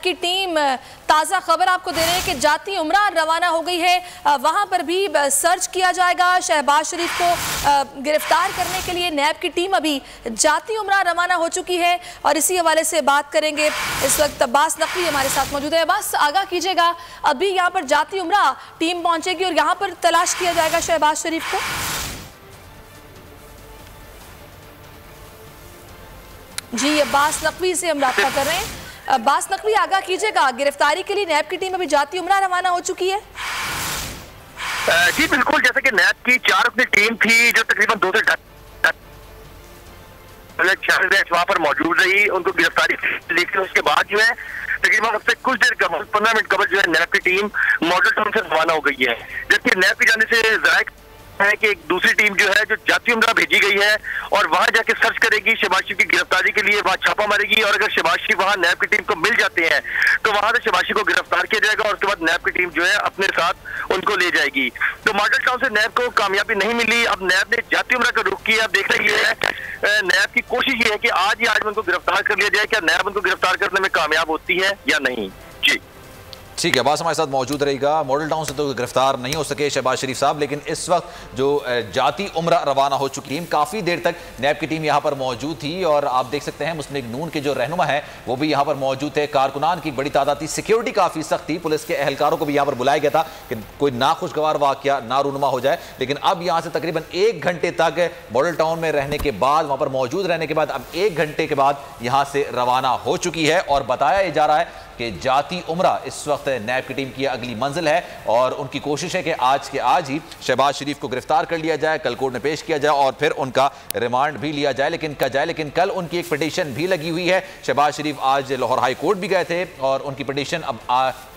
की टीम ताज़ा खबर आपको दे रहे हैं कि जाती उमरा रवाना हो गई है। वहां पर भी सर्च किया जाएगा। शहबाज शरीफ को गिरफ्तार करने के लिए नैब की टीम अभी जाती उमरा रवाना हो चुकी है और इसी हवाले से बात करेंगे। इस वक्त अब्बास नकवी हमारे साथ मौजूद है। अब्बास, आगाह कीजिएगा, अभी यहाँ पर जाती उमरा टीम पहुंचेगी और यहाँ पर तलाश किया जाएगा शहबाज शरीफ को। जी, अब्बास नकवी से हम राब्ता कर रहे हैं। अब्बास नकवी, आगाह कीजिएगा, गिरफ्तारी के लिए नैब की टीम अभी जाती उमरा रवाना हो चुकी है। जी बिल्कुल, जैसे कि नैब की 4 अपनी टीम थी जो तकरीबन 2 से वहाँ पर मौजूद रही, उनको गिरफ्तारी, लेकिन उसके बाद जो है तकरीबन उससे कुछ देर कबल 15 मिनट कबल जो है नैब की टीम मॉडल टाउन से रवाना हो गई है। जबकि नैब की जाने से ज़ाहिर है कि एक दूसरी टीम जो है जो जाती उमरा भेजी गई है और वहां जाके सर्च करेगी शहबाज शरीफ की गिरफ्तारी के लिए, वहां छापा मारेगी और अगर शहबाज शरीफ वहां नैब की टीम को मिल जाते हैं तो वहां से शहबाज शरीफ को गिरफ्तार किया जाएगा और उसके बाद नैब की टीम जो है अपने साथ उनको ले जाएगी। तो मॉडल टाउन से नैब को कामयाबी नहीं मिली, अब नैब ने जाती उमरा का रुख किया। अब देखना ये है, नैब की कोशिश ये है कि आज ही आज उनको गिरफ्तार कर लिया जाए। क्या नैब उनको गिरफ्तार करने में कामयाब होती है या नहीं? जी ठीक है, अब्बास हमारे साथ मौजूद रहेगा। मॉडल टाउन से तो गिरफ्तार नहीं हो सके शहबाज शरीफ साहब, लेकिन इस वक्त जो जाती उमरा रवाना हो चुकी है, काफ़ी देर तक नैब की टीम यहाँ पर मौजूद थी और आप देख सकते हैं मुस्लिम लीग नून के जो रहनुमा है वो भी यहाँ पर मौजूद थे। कारकुनान की बड़ी तादाद थी, सिक्योरिटी काफ़ी सख्त थी, पुलिस के एहलकारों को भी यहाँ पर बुलाया गया था कि कोई नाखुशगवार वाक़या ना रूनुमा हो जाए। लेकिन अब यहाँ से तकरीबन 1 घंटे तक मॉडल टाउन में रहने के बाद, वहाँ पर मौजूद रहने के बाद अब 1 घंटे के बाद यहाँ से रवाना हो चुकी है और बताया जा रहा है कि जाती उमरा इस वक्त नैब की टीम की अगली मंजिल है और उनकी कोशिश है कि आज के आज ही शहबाज शरीफ को गिरफ्तार कर लिया जाए, कल कोर्ट में पेश किया जाए और फिर उनका रिमांड भी लिया जाए। लेकिन कल उनकी एक पिटीशन भी लगी हुई है। शहबाज शरीफ आज लाहौर हाई कोर्ट भी गए थे और उनकी पिटीशन अब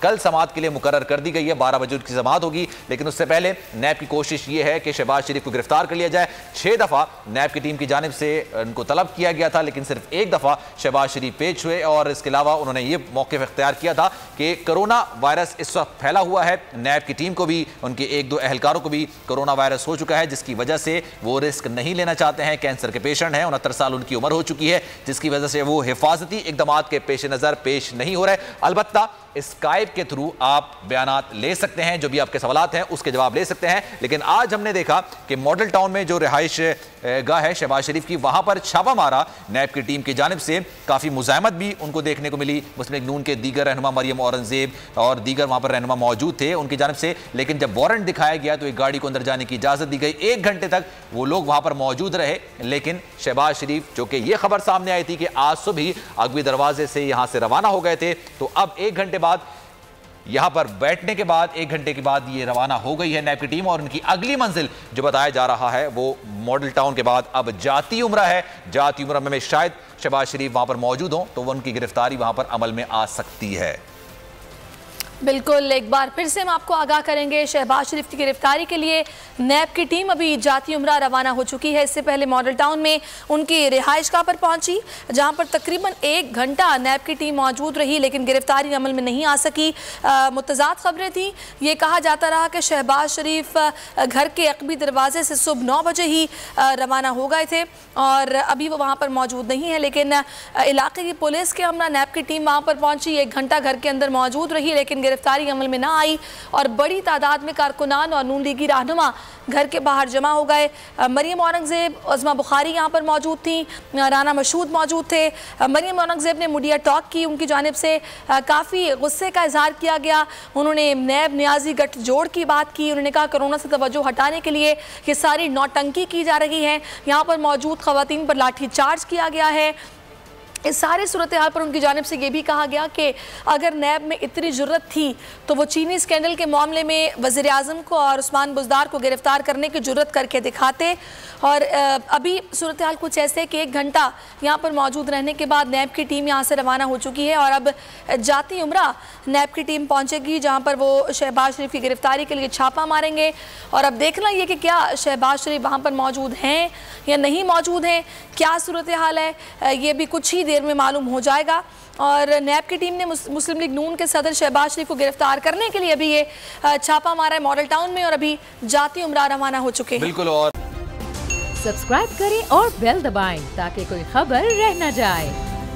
कल समाअत के लिए मुकर्रर कर दी गई है। 12 बजे उनकी समाअत होगी, लेकिन उससे पहले नैब की कोशिश ये है कि शहबाज शरीफ को गिरफ्तार कर लिया जाए। 6 दफ़ा नैब की टीम की जानिब से उनको तलब किया गया था, लेकिन सिर्फ 1 दफ़ा शहबाज शरीफ पेश हुए और इसके अलावा उन्होंने ये मौक़िफ़ इख्तियार किया था कि कोरोना वायरस इस वक्त फैला हुआ है। नैब की टीम को भी, उनके 1-2 एहलकारों को भी कोरोना वायरस हो चुका है, जिसकी वजह से वो रिस्क नहीं लेना चाहते हैं। कैंसर के पेशेंट हैं, 69 साल उनकी उम्र हो चुकी है, जिसकी वजह से वो हिफाजती इक़दामात के पेश नज़र पेश नहीं हो रहे। अलबत्ता स्काइप के थ्रू आप बयानात ले सकते हैं, जो भी आपके सवालात हैं उसके जवाब ले सकते हैं। लेकिन आज हमने देखा कि मॉडल टाउन में जो रिहाइश गाह है शहबाज शरीफ की, वहां पर छापा मारा नैब की टीम की जानिब से। काफ़ी मुज़ाहमत भी उनको देखने को मिली। मुस्लिम लीग नून के दीगर रहनुमा मरियम औरंगजेब और दीगर वहां पर रहनुमा मौजूद थे उनकी जानिब से, लेकिन जब वारंट दिखाया गया तो एक गाड़ी को अंदर जाने की इजाज़त दी गई। 1 घंटे तक वो लोग वहां पर मौजूद रहे, लेकिन शहबाज शरीफ, जो कि ये खबर सामने आई थी कि आज सुबह अगवी दरवाजे से यहां से रवाना हो गए थे, तो अब 1 घंटे बाद यहां पर बैठने के बाद 1 घंटे के बाद ये रवाना हो गई है नैब की टीम और उनकी अगली मंजिल जो बताया जा रहा है वो मॉडल टाउन के बाद अब जाती उमरा है। जाती उमरा में शायद शहबाज शरीफ वहां पर मौजूद हों तो उनकी गिरफ्तारी वहां पर अमल में आ सकती है। बिल्कुल, एक बार फिर से हम आपको आगाह करेंगे, शहबाज शरीफ की गिरफ्तारी के लिए नैब की टीम अभी जाती उमरा रवाना हो चुकी है। इससे पहले मॉडल टाउन में उनकी रिहाइशगाह पर पहुंची, जहां पर तकरीबन 1 घंटा नैब की टीम मौजूद रही, लेकिन गिरफ्तारी अमल में नहीं आ सकी। मुतज़ाद खबरें थी, ये कहा जाता रहा कि शहबाज शरीफ घर के अक़बी दरवाजे से सुबह 9 बजे ही रवाना हो गए थे और अभी वो वहाँ पर मौजूद नहीं है। लेकिन इलाके की पुलिस के हमरा नैब की टीम वहाँ पर पहुँची, 1 घंटा घर के अंदर मौजूद रही, लेकिन गिरफ्तारी अमल में ना आई और बड़ी तादाद में कारकुनान और नून लीगी रहनुमा घर के बाहर जमा हो गए। मरियम औरंगजेब, अज़मा बुखारी यहाँ पर मौजूद थी, राना मशहूद मौजूद थे। मरियम औरंगजेब ने मीडिया टॉक की, उनकी जानिब से काफ़ी गुस्से का इजहार किया गया। उन्होंने नैब नियाजी गठजोड़ की बात की। उन्होंने कहा कोरोना से तवज्जो हटाने के लिए ये सारी नौटंकी की जा रही है, यहाँ पर मौजूद ख़वातीन पर लाठी चार्ज किया गया है। इस सारे सूरत हाल पर उनकी जानिब से ये भी कहा गया कि अगर नैब में इतनी ज़रूरत थी तो वो चीनी स्कैंडल के मामले में वज़ीर आज़म को और उस्मान बुज़दार को गिरफ़्तार करने की ज़रूरत करके दिखाते। और अभी सूरत हाल कुछ ऐसे है कि 1 घंटा यहाँ पर मौजूद रहने के बाद नैब की टीम यहाँ से रवाना हो चुकी है और अब जाती उमरा नैब की टीम पहुँचेगी, जहाँ पर वो शहबाज शरीफ की गिरफ़्तारी के लिए छापा मारेंगे। और अब देखना ये कि क्या शहबाज शरीफ वहाँ पर मौजूद हैं या नहीं मौजूद हैं, क्या सूरत हाल है, ये भी कुछ ही देर में मालूम हो जाएगा। और नैब की टीम ने मुस्लिम लीग नून के सदर शहबाज शरीफ को गिरफ्तार करने के लिए अभी ये छापा मारा है मॉडल टाउन में और अभी जाती उमरा रवाना हो चुके हैं। बिल्कुल, और सब्सक्राइब करें और बेल दबाएं ताकि कोई खबर रह न जाए।